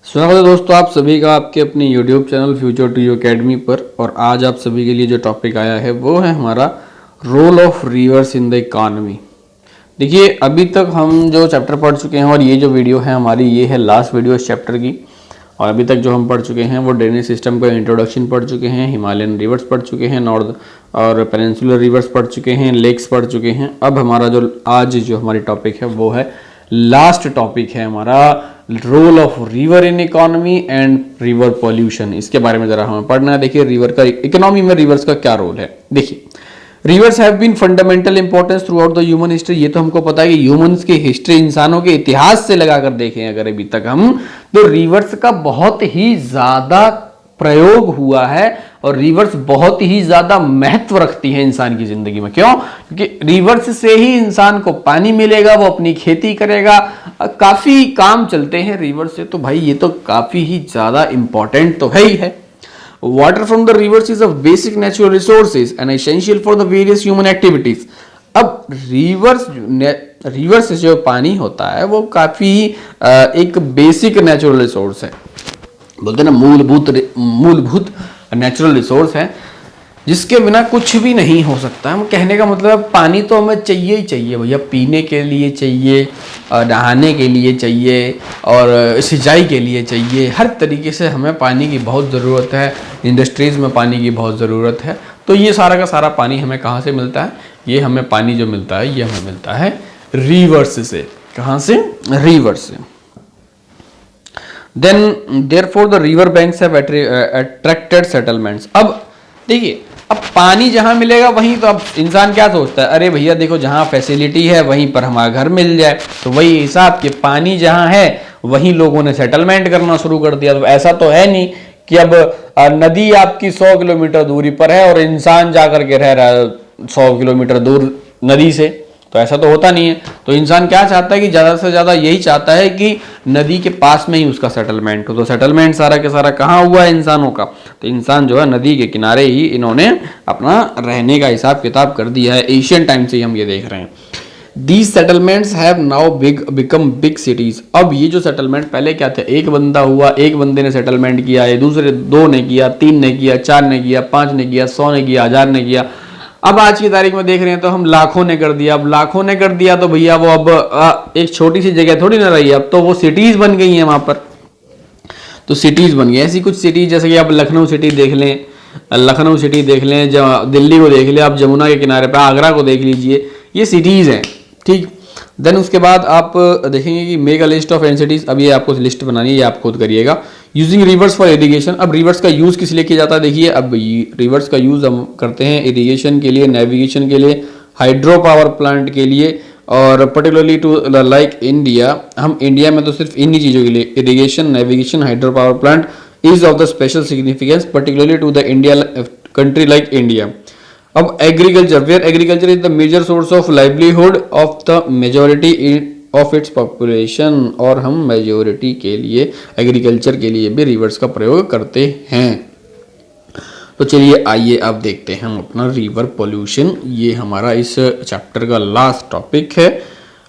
स्वागत है दोस्तों आप सभी का आपके अपने YouTube channel future to you academy पर। और आज आप सभी के लिए जो टॉपिक आया है वो है हमारा role of rivers in the economy. देखिए अभी तक हम जो चैप्टर पढ़ चुके हैं और ये जो वीडियो है हमारी ये है लास्ट वीडियो इस चैप्टर की। और अभी तक जो हम पढ़ चुके हैं वो ड्रेनेज सिस्टम का इंट्रोडक्शन पढ़ चुके हैं, हिमालयन रिवर्स पढ़ चुके हैं, नॉर्थ और पेनिनसुलर रिवर्स पढ़ चुके हैं, लेक्स पढ़ चुके हैं। अब हमारा जो आज जो हमारी टॉपिक है वो है लास्ट टॉपिक है हमारा role of river in economy and river pollution. इसके बारे में जरा हमें पढ़ना है। देखिए रिवर का इकोनॉमी में रिवर्स का क्या रोल है। देखिए rivers have been fundamental importance throughout the human history. ये तो हमको पता है कि ह्यूमंस की हिस्ट्री, इंसानों के इतिहास से लगाकर देखें अगर अभी तक हम, तो रिवर्स का बहुत ही ज्यादा प्रयोग हुआ है और रिवर्स बहुत ही ज्यादा महत्व रखती है इंसान की जिंदगी में। क्यों? क्योंकि रिवर्स से ही इंसान को पानी मिलेगा, वो अपनी खेती करेगा, काफी काम चलते हैं रिवर्स से। तो भाई ये तो काफी ही ज्यादा इंपॉर्टेंट तो है ही है। Water from the reverse is a basic natural resources and essential for the various human activities. अब रिवर्स से जो पानी होता है वो काफी एक बेसिक नेचुरल रिसोर्स है, बोलते हैं ना मूलभूत नेचुरल रिसोर्स है जिसके बिना कुछ भी नहीं हो सकता है। कहने का मतलब पानी तो हमें चाहिए ही चाहिए भैया, पीने के लिए चाहिए, नहाने के लिए चाहिए और सिंचाई के लिए चाहिए। हर तरीके से हमें पानी की बहुत ज़रूरत है, इंडस्ट्रीज़ में पानी की बहुत ज़रूरत है। तो ये सारा का सारा पानी हमें कहाँ से मिलता है? ये हमें पानी जो मिलता है ये हमें मिलता है रिवर्स से। कहाँ से? रिवर्स से। Then therefore the river banks have attracted settlements। अब देखिए अब पानी जहां मिलेगा वहीं तो अब इंसान क्या सोचता है, अरे भैया देखो जहां फैसिलिटी है वहीं पर हमारा घर मिल जाए। तो वही हिसाब के पानी जहां है वहीं लोगों ने सेटलमेंट करना शुरू कर दिया। तो ऐसा तो है नहीं कि अब नदी आपकी 100 किलोमीटर दूरी पर है और इंसान जाकर के रह रहा है 100 किलोमीटर दूर नदी से। तो ऐसा तो होता नहीं है। तो इंसान क्या चाहता है कि ज़्यादा से ज़्यादा यही चाहता है कि नदी के पास में ही उसका सेटलमेंट हो। तो सेटलमेंट सारा के सारा कहाँ हुआ है? इंसानों का। तो इंसान जो है नदी के किनारे ही इन्होंने अपना रहने का हिसाब किताब कर दिया है। एशियन टाइम से ही हम ये देख रहे हैं। These settlements have now become big cities। अब ये जो सेटलमेंट पहले क्या थे, एक बंदा हुआ, एक बंदे ने सेटलमेंट किया, ये दूसरे 2 ने किया, 3 ने किया, 4 ने किया, 5 ने किया, 100 ने किया, 1000 ने किया। अब आज की तारीख में देख रहे हैं तो हम लाखों ने कर दिया। अब लाखों ने कर दिया तो भैया वो अब एक छोटी सी जगह थोड़ी ना रही, अब तो वो सिटीज बन गई हैं वहां पर। तो सिटीज बन गई ऐसी कुछ सिटीज जैसे कि आप लखनऊ सिटी देख लें, दिल्ली को देख लें, आप जमुना के किनारे पे आगरा को देख लीजिए, ये सिटीज हैं। ठीक। देन उसके बाद आप देखेंगे कि make a list of an cities. अब ये आपको लिस्ट बनानी है, ये आप खुद करिएगा। Using reverse for irrigation. अब रिवर्स का यूज किस लिए किया जाता है? देखिए अब रिवर्स का यूज हम करते हैं इरिगेशन के लिए, नेविगेशन के लिए, हाइड्रो पावर प्लांट के लिए और पर्टिकुलरली टू लाइक इंडिया। हम इंडिया में तो सिर्फ इन्हीं चीज़ों के लिए irrigation, navigation, hydro power plant is of the special significance particularly to the India country like India. अब agriculture, where agriculture is the major source of livelihood of the majority of its population. और हम majority के लिए agriculture के लिए भी reverse का प्रयोग करते हैं। तो चलिए आइए अब देखते हैं हम अपना रिवर पोल्यूशन। ये हमारा इस चैप्टर का लास्ट टॉपिक है।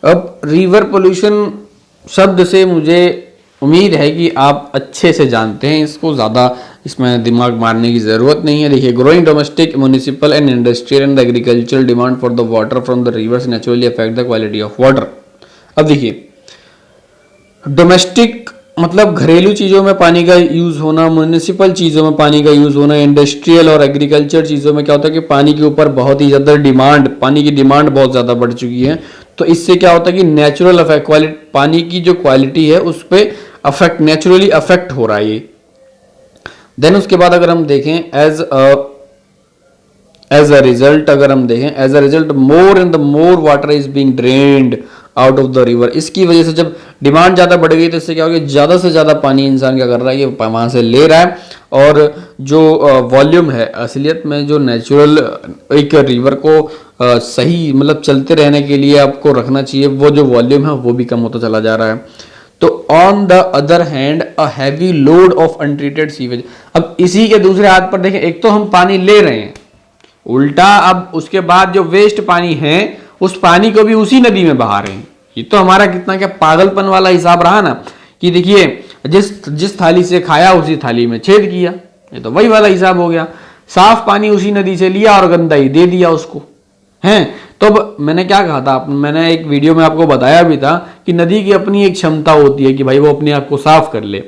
अब रिवर पोल्यूशन शब्द से मुझे उम्मीद है कि आप अच्छे से जानते हैं इसको, ज़्यादा इसमें दिमाग मारने की ज़रूरत नहीं है। देखिए growing domestic, municipal and industrial and agricultural demand for the water from the reverse naturally affect the quality of water. अब देखिए डोमेस्टिक मतलब घरेलू चीज़ों में पानी का यूज़ होना, म्यूनिसिपल चीज़ों में पानी का यूज़ होना, इंडस्ट्रियल और एग्रीकल्चर चीज़ों में क्या होता है कि पानी के ऊपर बहुत ही ज़्यादा डिमांड, पानी की डिमांड बहुत ज़्यादा बढ़ चुकी है। तो इससे क्या होता है कि नेचुरल अफेक्ट, क्वालिटी, पानी की जो क्वालिटी है उस पर अफेक्ट, नेचुरली अफेक्ट हो रहा है ये। देन उसके बाद अगर हम देखें एज अ रिजल्ट, अगर हम देखें as a result more and the more water is being drained out of the river. इसकी वजह से जब डिमांड ज़्यादा बढ़ गई तो इससे क्या हो गया, ज़्यादा से ज़्यादा पानी इंसान क्या कर रहा है कि वहाँ से ले रहा है। और जो वॉल्यूम है असलियत में, जो नेचुरल एक रिवर को सही मतलब चलते रहने के लिए आपको रखना चाहिए, वो जो वॉल्यूम है वो भी कम होता चला जा रहा है। तो on the other hand a heavy load of untreated sewage. अब इसी के दूसरे हाथ पर देखें, एक तो हम पानी ले रहे हैं, उल्टा अब उसके बाद जो वेस्ट पानी है उस पानी को भी उसी नदी में बहा रहे हैं। ये तो हमारा कितना क्या पागलपन वाला हिसाब रहा ना कि देखिए जिस थाली से खाया उसी थाली में छेद किया, ये तो वही वाला हिसाब हो गया। साफ पानी उसी नदी से लिया और गंदा ही दे दिया उसको, हैं। तो अब मैंने क्या कहा था, मैंने एक वीडियो में आपको बताया भी था कि नदी की अपनी एक क्षमता होती है कि भाई वो अपने आप को साफ कर ले,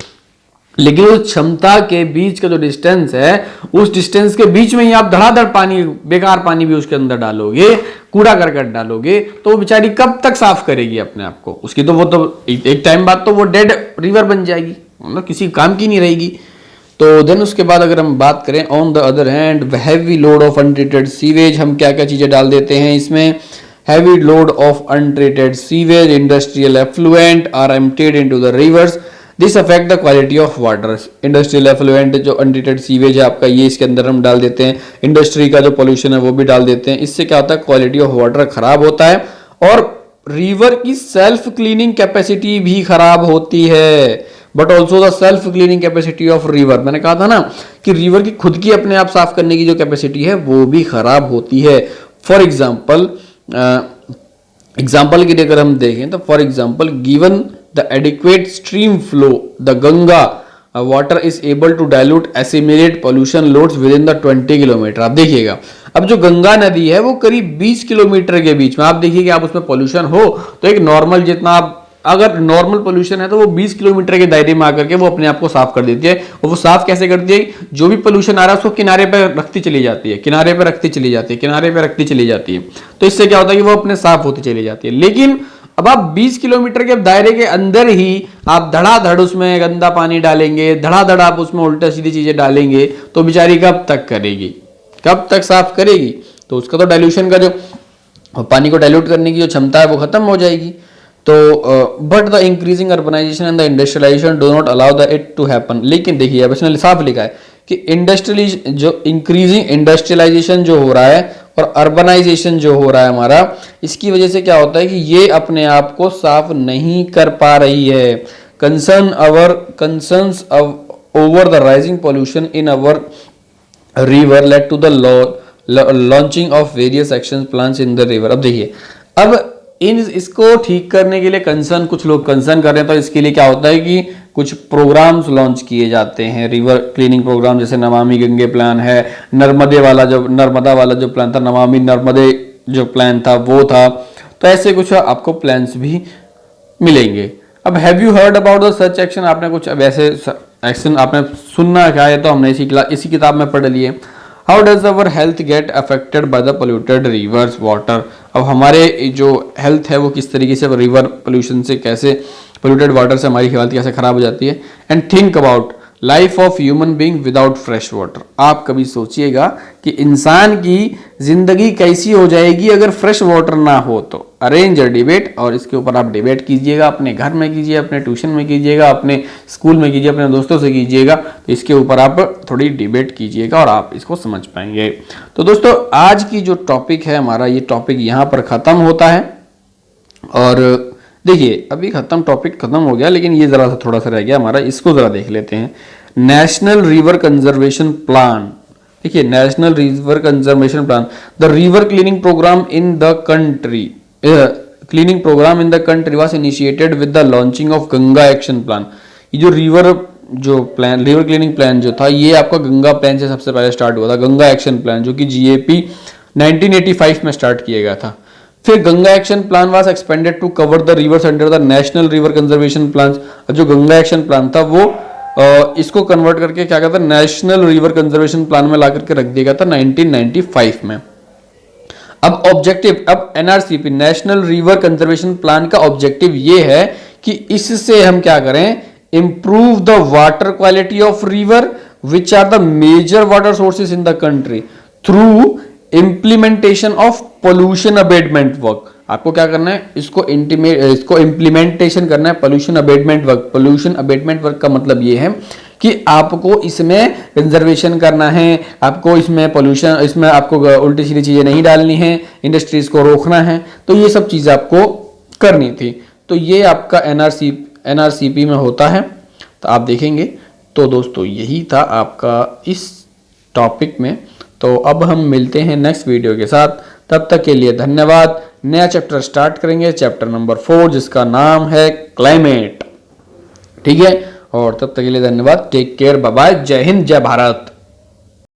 लेकिन उस क्षमता के बीच का जो डिस्टेंस है, उस डिस्टेंस के बीच में ही आप धड़ाधड़ पानी, बेकार पानी भी उसके अंदर डालोगे, कूड़ा करकट डालोगे, तो वो बेचारी कब तक साफ करेगी अपने आप को? उसकी तो वो तो एक टाइम बाद तो वो डेड रिवर बन जाएगी, मतलब किसी काम की नहीं रहेगी। तो देन उसके बाद अगर हम बात करें on the other hand heavy load of untreated sewage, हम क्या क्या चीजें डाल देते हैं इसमें? Heavy load of untreated sewage, industrial effluent are emptied into the rivers, this affect the quality of water. Industrial effluent जो अनट्रीटेड सीवेज है आपका, ये इसके अंदर हम डाल देते हैं, इंडस्ट्री का जो पोल्यूशन है वो भी डाल देते हैं। इससे क्या होता है? क्वालिटी ऑफ वाटर खराब होता है और रिवर की सेल्फ क्लीनिंग कैपेसिटी भी खराब होती है। But also the self cleaning capacity of river, मैंने कहा था ना कि रिवर की खुद की अपने आप साफ करने की जो कैपेसिटी है वो भी खराब होती है। फॉर एग्जाम्पल के लिए अगर हम देखें तो for example given the adequate stream flow the Ganga water is able to dilute assimilate pollution loads within the 20 kilometre. आप देखिएगा, अब जो गंगा नदी है वो करीब 20 किलोमीटर के बीच में, आप देखिए कि आप उसमें पोल्यूशन हो तो एक नॉर्मल जितना आप, अगर नॉर्मल पोल्यूशन है तो वो 20 किलोमीटर के दायरे में आकर के वो अपने आप को साफ कर देती है। और वो साफ कैसे करती है? जो भी पोल्यूशन आ रहा है उसको किनारे पर रखती चली जाती है, किनारे पर रखती चली जाती है, किनारे पर रखती चली जाती है। तो इससे क्या होता है कि वो अपने साफ होती चली जाती है। लेकिन अब आप 20 किलोमीटर के दायरे के अंदर ही आप धड़ाधड़ उसमें गंदा पानी डालेंगे, धड़ाधड़ आप उसमें उल्टा सीधी चीजें डालेंगे, तो बेचारी कब तक करेगी, कब तक साफ करेगी? तो उसका तो डाइल्यूशन का जो पानी को डाइल्यूट करने की जो क्षमता है वो खत्म हो जाएगी। तो but the increasing urbanisation and the industrialisation do not allow the it to happen. लेकिन देखिए अब इसने साफ लिखा है कि इंक्रीजिंग इंडस्ट्रियलाइजेशन जो हो रहा है और अर्बनाइजेशन जो हो रहा है हमारा, इसकी वजह से क्या होता है कि ये अपने आप को साफ नहीं कर पा रही है। Concerns over the rising pollution in our river led to the launching of various action plans in the river. अब देखिए, अब इसको ठीक करने के लिए कंसर्न, कुछ लोग कंसर्न कर रहे हैं, तो इसके लिए क्या होता है कि कुछ प्रोग्राम्स लॉन्च किए जाते हैं, रिवर क्लीनिंग प्रोग्राम, जैसे नमामि गंगे प्लान है, नर्मदा वाला जो प्लान था, नमामि नर्मदे जो प्लान था वो था। तो ऐसे कुछ आपको प्लान्स भी मिलेंगे। अब have you heard about the such action, आपने कुछ अब ऐसे एक्शन आपने सुनना क्या है? तो हमने इसी किताब में पढ़ लिए। How does our health get affected by the polluted reverse water. अब हमारे जो हेल्थ है वो किस तरीके से रिवर पोल्यूशन से, कैसे पोल्यूटेड वाटर से हमारी हेल्थ कैसे खराब हो जाती है। And think about life of human being without fresh water. आप कभी सोचिएगा कि इंसान की जिंदगी कैसी हो जाएगी अगर फ्रेश वाटर ना हो। तो अरेंज अ डिबेट, और इसके ऊपर आप डिबेट कीजिएगा, अपने घर में कीजिए, अपने ट्यूशन में कीजिएगा, अपने स्कूल में कीजिए, अपने दोस्तों से कीजिएगा। तो इसके ऊपर आप थोड़ी डिबेट कीजिएगा और आप इसको समझ पाएंगे। तो दोस्तों, आज की जो टॉपिक है हमारा, ये टॉपिक यहाँ पर खत्म होता है। और देखिए, अभी टॉपिक खत्म हो गया, लेकिन ये जरा सा थोड़ा सा रह गया हमारा, इसको जरा देख लेते हैं। National river conservation plan. देखिए, national river conservation plan, the river cleaning programme in the country was initiated with the launching of Ganga action plan. ये जो रिवर क्लीनिंग प्लान जो था, ये आपका गंगा प्लान से सबसे पहले स्टार्ट हुआ था। गंगा एक्शन प्लान जो कि GAP 1985 में स्टार्ट किया गया था। फिर Ganga action plan was expanded to cover the rivers under the national river conservation plan. जो गंगा एक्शन प्लान था वो इसको कन्वर्ट करके क्या कहता है, नेशनल रिवर कंजर्वेशन प्लान में ला करके रख दिया गया था 1995 में। अब ऑब्जेक्टिव, अब NRCP national river conservation plan का ऑब्जेक्टिव ये है कि इससे हम क्या करें, improve the water quality of river which are the major water sources in the country through implementation of pollution abatement work. आपको क्या करना है, इसको इंप्लीमेंटेशन करना है, pollution abatement work. Pollution abatement work का मतलब ये है कि आपको इसमें कंजर्वेशन करना है, आपको इसमें आपको उल्टी सीधी चीजें नहीं डालनी है, इंडस्ट्रीज को रोकना है। तो ये सब चीजें आपको करनी थी। तो ये आपका NRCP में होता है, तो आप देखेंगे। तो दोस्तों, यही था आपका इस टॉपिक में। तो अब हम मिलते हैं नेक्स्ट वीडियो के साथ, तब तक के लिए धन्यवाद। नया चैप्टर स्टार्ट करेंगे, चैप्टर नंबर 4, जिसका नाम है क्लाइमेट। ठीक है, और तब तक के लिए धन्यवाद। टेक केयर, बाय बाय, जय हिंद, जय भारत।